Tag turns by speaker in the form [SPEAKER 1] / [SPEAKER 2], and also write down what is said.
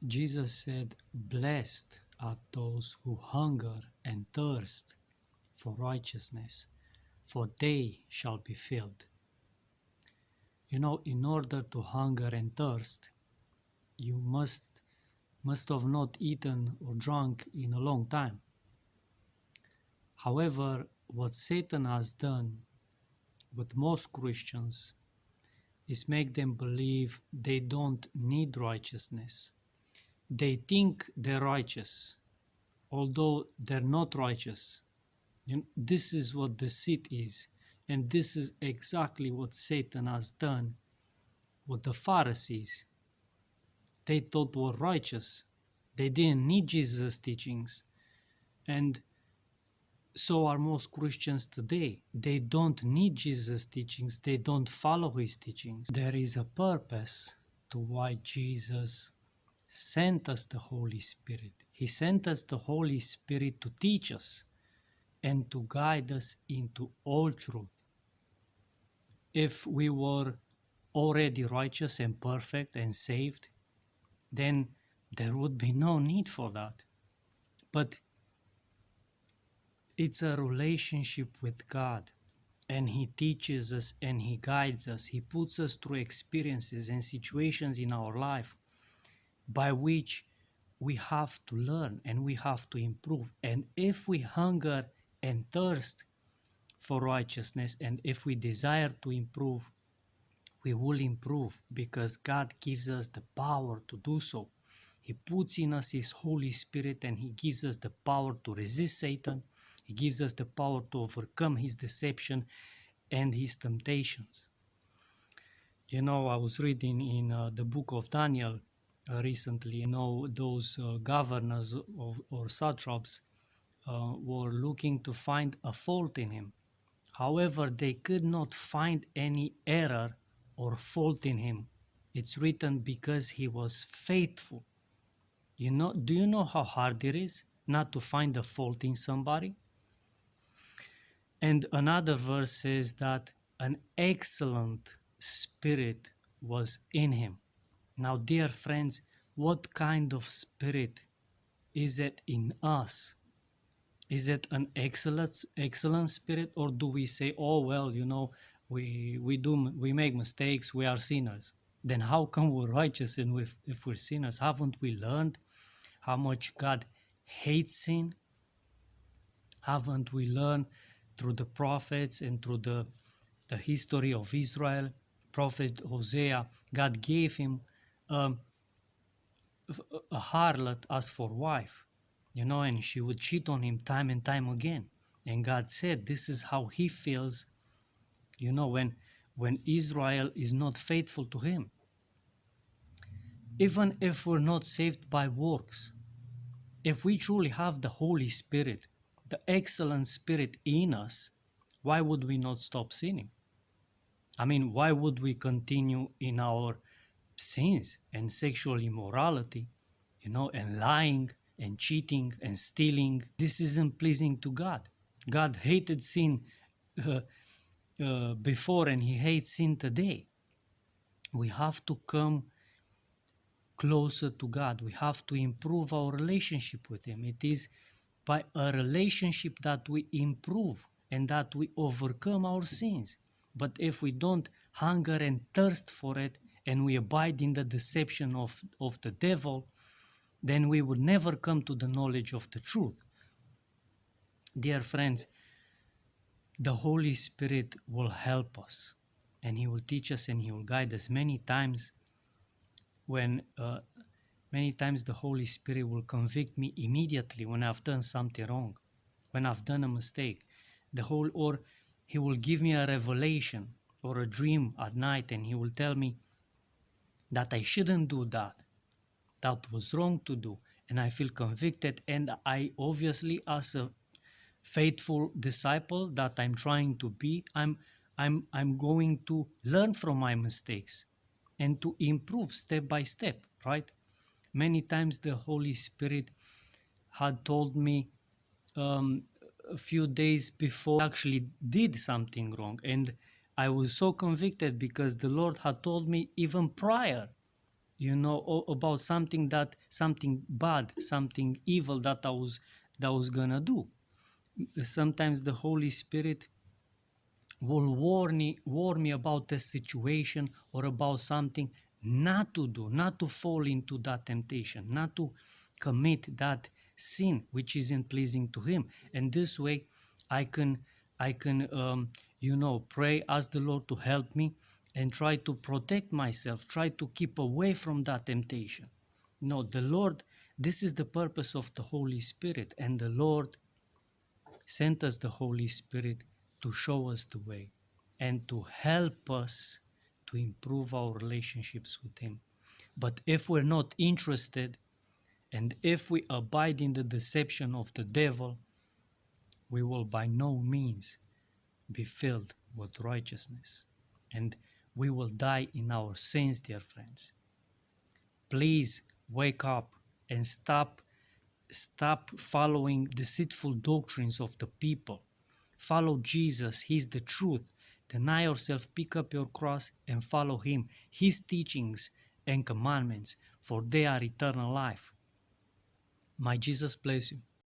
[SPEAKER 1] Jesus said, "Blessed are those who hunger and thirst for righteousness, for they shall be filled." You know, in order to hunger and thirst, you must have not eaten or drunk in a long time. However, what Satan has done with most Christians is make them believe they don't need righteousness. They think they're righteous, although they're not righteous. This is what deceit is, and this is exactly what Satan has done with the Pharisees. They thought were righteous. They didn't need Jesus' teachings. And so are most Christians today. They don't need Jesus' teachings. They don't follow his teachings. There is a purpose to why Jesus sent us the Holy Spirit. He sent us the Holy Spirit to teach us and to guide us into all truth. If we were already righteous and perfect and saved, then there would be no need for that. But it's a relationship with God, and he teaches us and he guides us. He puts us through experiences and situations in our life by which we have to learn and we have to improve. And if we hunger and thirst for righteousness, and if we desire to improve, we will improve, because God gives us the power to do so. He puts in us his Holy Spirit, and he gives us the power to resist Satan. He gives us the power to overcome his deception and his temptations. You know, I was reading in the book of Daniel recently, you know, those governors or satraps were looking to find a fault in him. However, they could not find any error or fault in him. It's written because he was faithful. You know, do you know how hard it is not to find a fault in somebody? And another verse says that an excellent spirit was in him. Now, dear friends, what kind of spirit is it in us? Is it an excellent spirit, or do we say, oh well, you know, we make mistakes, we are sinners? Then how come we're righteous, and if we're sinners, haven't we learned how much God hates sin? Haven't we learned through the prophets and through the history of Israel? Prophet Hosea, God gave him a harlot as for wife, you know, and she would cheat on him time and time again. And God said, this is how he feels, you know, when Israel is not faithful to him. Even if we're not saved by works, if we truly have the Holy Spirit, the excellent spirit in us, why would we not stop sinning? I mean, why would we continue in our sins and sexual immorality, you know, and lying and cheating and stealing? This isn't pleasing to God. God hated sin before, and he hates sin today. We have to come closer to God. We have to improve our relationship with him. It is by a relationship that we improve and that we overcome our sins. But if we don't hunger and thirst for it, and we abide in the deception of the devil, then we would never come to the knowledge of the truth. Dear friends, the Holy Spirit will help us, and he will teach us and he will guide us. Many times the Holy Spirit will convict me immediately when I've done something wrong, when I've done a mistake. Or he will give me a revelation or a dream at night, and he will tell me that I shouldn't do that. That was wrong to do, and I feel convicted, and I obviously, as a faithful disciple that I'm trying to be, I'm going to learn from my mistakes and to improve step by step, right? Many times the Holy Spirit had told me a few days before I actually did something wrong, and I was so convicted because the Lord had told me even prior, about something bad, something evil that I was gonna do. Sometimes the Holy Spirit will warn me about a situation or about something not to do, not to fall into that temptation, not to commit that sin which isn't pleasing to Him. And this way, I can pray, ask the Lord to help me, and try to protect myself, try to keep away from that temptation. No, the Lord, this is the purpose of the Holy Spirit, and the Lord sent us the Holy Spirit to show us the way and to help us to improve our relationships with Him. But if we're not interested, and if we abide in the deception of the devil, we will by no means be filled with righteousness, and we will die in our sins, dear friends. Please wake up and stop following deceitful doctrines of the people. Follow Jesus. He's the truth. Deny yourself, pick up your cross, and follow Him, His teachings and commandments, for they are eternal life. My Jesus bless you.